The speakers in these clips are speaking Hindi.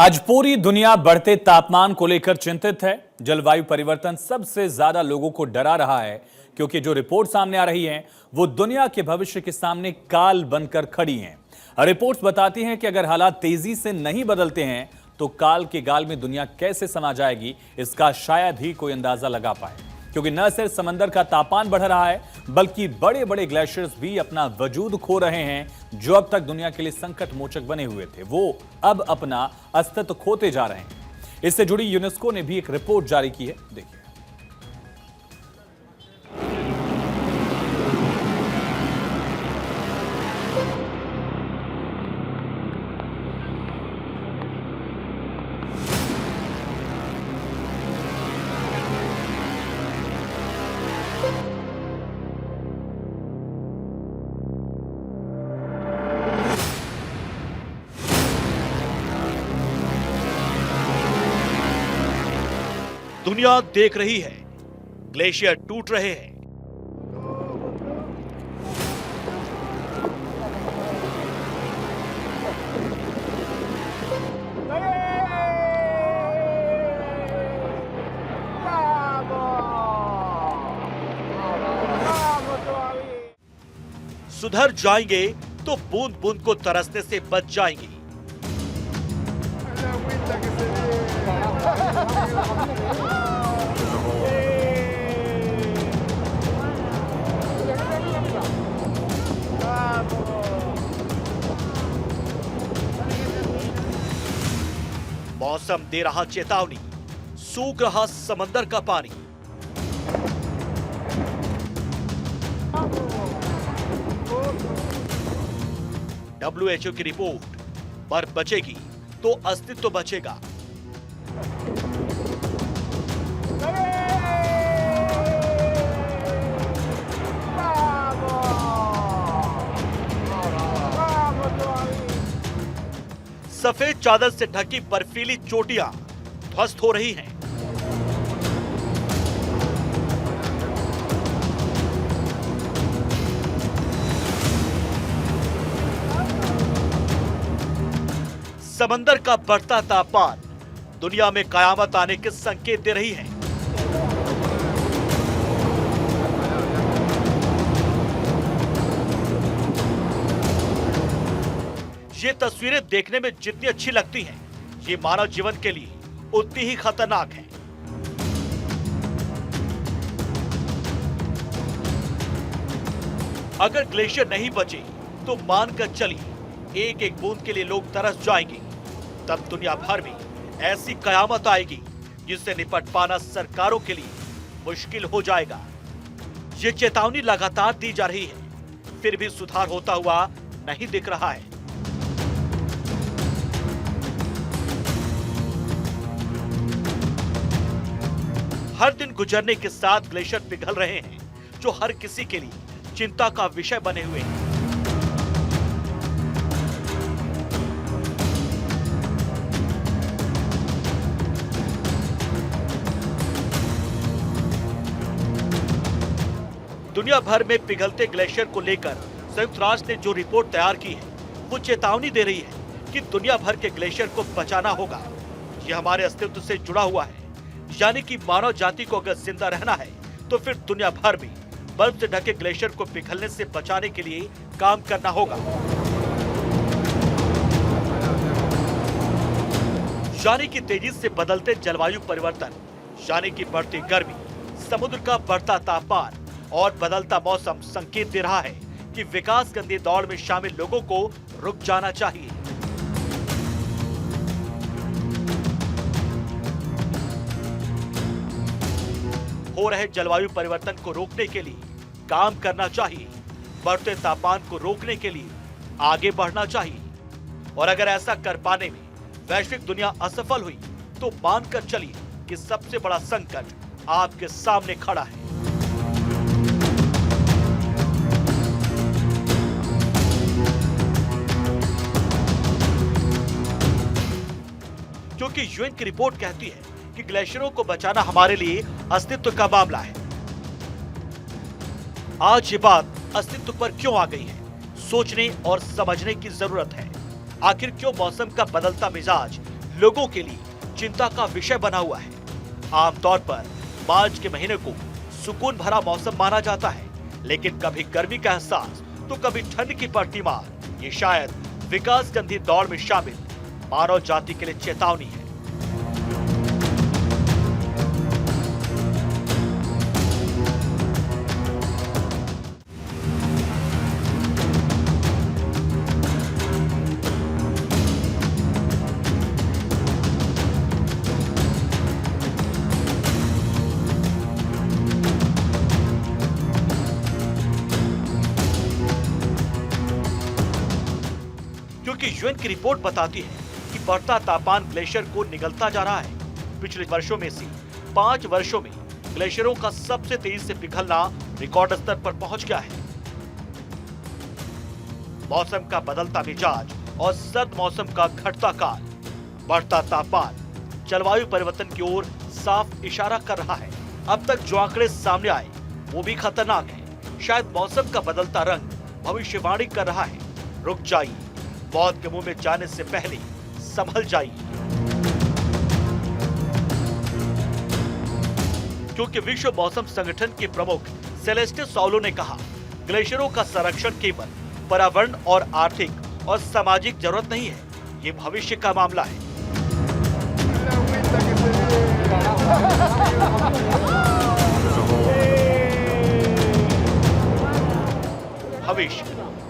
आज पूरी दुनिया बढ़ते तापमान को लेकर चिंतित है। जलवायु परिवर्तन सबसे ज्यादा लोगों को डरा रहा है, क्योंकि जो रिपोर्ट सामने आ रही हैं, वो दुनिया के भविष्य के सामने काल बनकर खड़ी हैं। रिपोर्ट्स बताती हैं कि अगर हालात तेजी से नहीं बदलते हैं तो काल के गाल में दुनिया कैसे समा जाएगी, इसका शायद ही कोई अंदाजा लगा पाए। क्योंकि न सिर्फ समंदर का तापमान बढ़ रहा है, बल्कि बड़े बड़े ग्लेशियर्स भी अपना वजूद खो रहे हैं। जो अब तक दुनिया के लिए संकट मोचक बने हुए थे, वो अब अपना अस्तित्व खोते जा रहे हैं। इससे जुड़ी यूनेस्को ने भी एक रिपोर्ट जारी की है, देखिए। दुनिया देख रही है, ग्लेशियर टूट रहे हैं। सुधर जाएंगे तो बूंद बूंद को तरसने से बच जाएंगे। मौसम दे रहा चेतावनी, सूख रहा समंदर का पानी। WHO की रिपोर्ट, बर्फ बचेगी तो अस्तित्व बचेगा। सफेद चादर से ढकी बर्फीली चोटियां ध्वस्त हो रही हैं। समंदर का बढ़ता तापमान दुनिया में कयामत आने के संकेत दे रही है। ये तस्वीरें देखने में जितनी अच्छी लगती हैं, ये मानव जीवन के लिए उतनी ही खतरनाक है। अगर ग्लेशियर नहीं बचे तो मानकर चलिए एक एक बूंद के लिए लोग तरस जाएंगे। तब दुनिया भर में ऐसी कयामत आएगी जिससे निपट पाना सरकारों के लिए मुश्किल हो जाएगा। ये चेतावनी लगातार दी जा रही है, फिर भी सुधार होता हुआ नहीं दिख रहा है। हर दिन गुजरने के साथ ग्लेशियर पिघल रहे हैं, जो हर किसी के लिए चिंता का विषय बने हुए हैं। दुनिया भर में पिघलते ग्लेशियर को लेकर संयुक्त राष्ट्र ने जो रिपोर्ट तैयार की है, वो चेतावनी दे रही है कि दुनिया भर के ग्लेशियर को बचाना होगा। ये हमारे अस्तित्व से जुड़ा हुआ है, यानी कि मानव जाति को अगर जिंदा रहना है तो फिर दुनिया भर में बर्फ से ढके ग्लेशियर को पिघलने से बचाने के लिए काम करना होगा। यानी कि तेजी से बदलते जलवायु परिवर्तन, यानी कि बढ़ती गर्मी, समुद्र का बढ़ता तापमान और बदलता मौसम संकेत दे रहा है कि विकास गंदी दौड़ में शामिल लोगों को रुक जाना चाहिए। हो रहे जलवायु परिवर्तन को रोकने के लिए काम करना चाहिए। बढ़ते तापमान को रोकने के लिए आगे बढ़ना चाहिए। और अगर ऐसा कर पाने में वैश्विक दुनिया असफल हुई तो मानकर चलिए कि सबसे बड़ा संकट आपके सामने खड़ा है। क्योंकि यूएन की रिपोर्ट कहती है कि ग्लेशियरों को बचाना हमारे लिए अस्तित्व का मामला है। आज ये बात अस्तित्व पर क्यों आ गई है, सोचने और समझने की जरूरत है। आखिर क्यों मौसम का बदलता मिजाज लोगों के लिए चिंता का विषय बना हुआ है। आमतौर पर मार्च के महीने को सुकून भरा मौसम माना जाता है, लेकिन कभी गर्मी का एहसास तो कभी ठंड की पड़ती मार। ये शायद विकास की अंधी दौड़ में शामिल मानव जाति के लिए चेतावनी है। क्योंकि यूएन की रिपोर्ट बताती है कि बढ़ता तापमान ग्लेशियर को निगलता जा रहा है। पिछले वर्षों में से 5 वर्षों में ग्लेशियरों का सबसे तेजी से पिघलना रिकॉर्ड स्तर पर पहुंच गया है। मौसम का बदलता मिजाज और सर्द मौसम का घटता काल, बढ़ता तापमान जलवायु परिवर्तन की ओर साफ इशारा कर रहा है। अब तक जो आंकड़े सामने आए वो भी खतरनाक है। शायद मौसम का बदलता रंग भविष्यवाणी कर रहा है, रुक जाइए, मौत के मुंह में जाने से पहले संभल जाइए। क्योंकि विश्व मौसम संगठन के प्रमुख सेलेस्टे सौलो ने कहा, ग्लेशियरों का संरक्षण केवल पर्यावरण और आर्थिक और सामाजिक जरूरत नहीं है, ये भविष्य का मामला है। भविष्य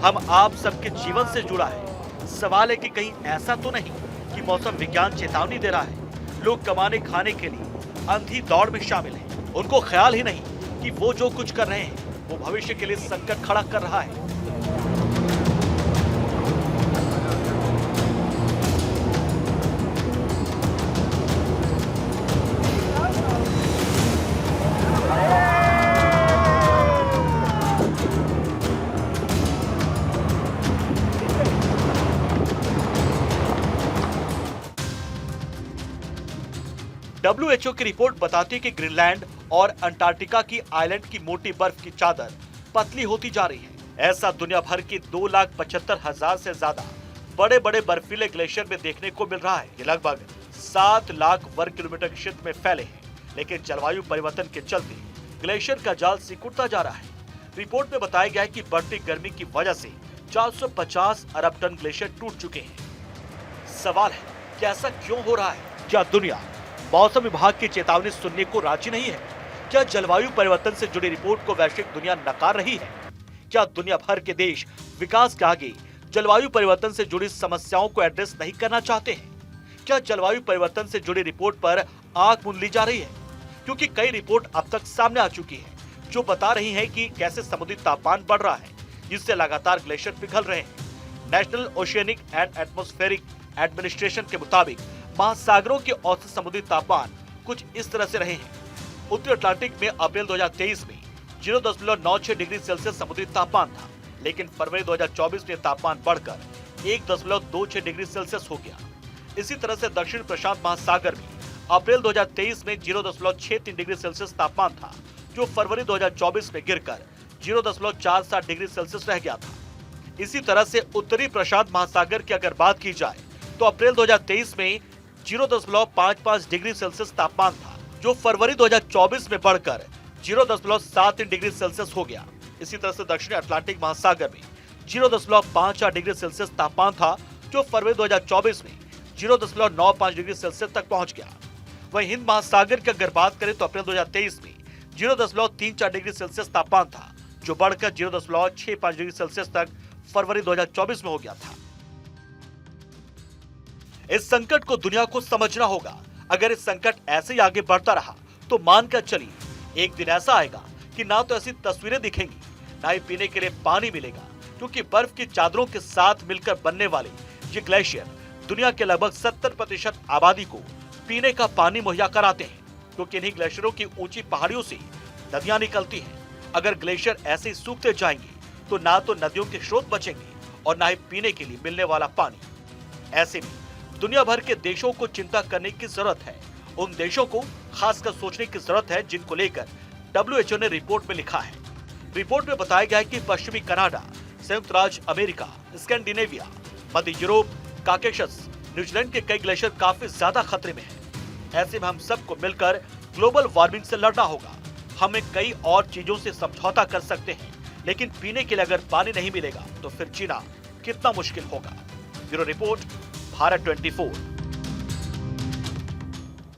हम आप सबके जीवन से जुड़ा है। सवाल है कि कहीं ऐसा तो नहीं कि मौसम विज्ञान चेतावनी दे रहा है। लोग कमाने खाने के लिए अंधी दौड़ में शामिल हैं। उनको ख्याल ही नहीं कि वो जो कुछ कर रहे हैं वो भविष्य के लिए संकट खड़ा कर रहा है। WHO की रिपोर्ट बताती है कि ग्रीनलैंड और अंटार्कटिका की आइलैंड की मोटी बर्फ की चादर पतली होती जा रही है। ऐसा दुनिया भर की 2,75,000 से ज्यादा बड़े बड़े बर्फीले ग्लेशियर में देखने को मिल रहा है। ये लगभग 7 लाख वर्ग किलोमीटर के क्षेत्र में फैले हैं, लेकिन जलवायु परिवर्तन के चलते ग्लेशियर का जाल सिकुड़ता जा रहा है। रिपोर्ट में बताया गया है कि बढ़ती गर्मी की वजह से 450 अरब टन ग्लेशियर टूट चुके हैं। सवाल है कि ऐसा क्यों हो रहा है? क्या दुनिया मौसम विभाग की चेतावनी सुनने को राजी नहीं है? क्या जलवायु परिवर्तन से जुड़ी रिपोर्ट को वैश्विक दुनिया नकार रही है? क्या दुनिया भर के देश विकास के आगे जलवायु परिवर्तन से जुड़ी समस्याओं को एड्रेस नहीं करना चाहते हैं? क्या जलवायु परिवर्तन से जुड़ी रिपोर्ट पर आंख मूंद ली जा रही है? क्योंकि कई रिपोर्ट अब तक सामने आ चुकी है जो बता रही है कि कैसे समुद्री तापमान बढ़ रहा है, जिससे लगातार ग्लेशियर पिघल रहे हैं। National oceanic and atmospheric administration के मुताबिक महासागरों के औसत समुद्री तापमान कुछ इस तरह से रहे हैं। उत्तरी अटलांटिक में अप्रैल 2023 में 0.96 डिग्री सेल्सियस समुद्री तापमान था, लेकिन फरवरी 2024 में तापमान बढ़कर 1.26 डिग्री सेल्सियस हो गया। इसी तरह से दक्षिण प्रशांत महासागर में अप्रैल 2023 में 0.63 डिग्री सेल्सियस तापमान था, जो फरवरी 2024 में गिरकर 0.47 डिग्री सेल्सियस रह गया था। इसी तरह से उत्तरी प्रशांत महासागर की अगर बात की जाए तो अप्रैल 2023 में 0.55 डिग्री सेल्सियस तापमान था, जो फरवरी 2024 में बढ़कर 0.73 डिग्री सेल्सियस हो गया। इसी तरह से दक्षिणी अटलांटिक महासागर में 0.54 डिग्री सेल्सियस तापमान था, जो फरवरी 2024 में 0.95 डिग्री सेल्सियस तक पहुंच गया। वहीं हिंद महासागर की अगर बात करें तो अप्रैल 2023 में 0.34 डिग्री सेल्सियस तापमान था, जो बढ़कर 0.65 डिग्री सेल्सियस तक फरवरी 2024 में हो गया था। इस संकट को दुनिया को समझना होगा। अगर इस संकट ऐसे ही आगे बढ़ता रहा तो मानकर चलिए एक दिन ऐसा आएगा कि ना तो ऐसी तस्वीरें दिखेंगी, ना ही पीने के लिए पानी मिलेगा, क्योंकि बर्फ की चादरों के साथ मिलकर बनने वाले ये ग्लेशियर दुनिया के लगभग 70% आबादी को पीने का पानी मुहैया कराते हैं, क्योंकि इन्हीं ग्लेशियरों की ऊंची पहाड़ियों से नदियां निकलती हैं। अगर ग्लेशियर ऐसे ही सूखते जाएंगे तो ना तो नदियों के स्रोत बचेंगे और ना ही पीने के लिए मिलने वाला पानी। ऐसे में दुनिया भर के देशों को चिंता करने की जरूरत है। उन देशों को खासकर सोचने की जरूरत है जिनको लेकर WHO ने रिपोर्ट में लिखा है। रिपोर्ट में बताया गया है कि पश्चिमी कनाडा, संयुक्त राज्य अमेरिका, स्कैंडिनेविया, मध्य यूरोप, काकेशस, न्यूजीलैंड के कई ग्लेशियर काफी ज्यादा खतरे में हैं। ऐसे में हम सबको मिलकर ग्लोबल वार्मिंग से लड़ना होगा। हमें कई और चीजों से समझौता कर सकते हैं, लेकिन पीने के लिए अगर पानी नहीं मिलेगा तो फिर जीना कितना मुश्किल होगा। Bureau report, Bharat 24।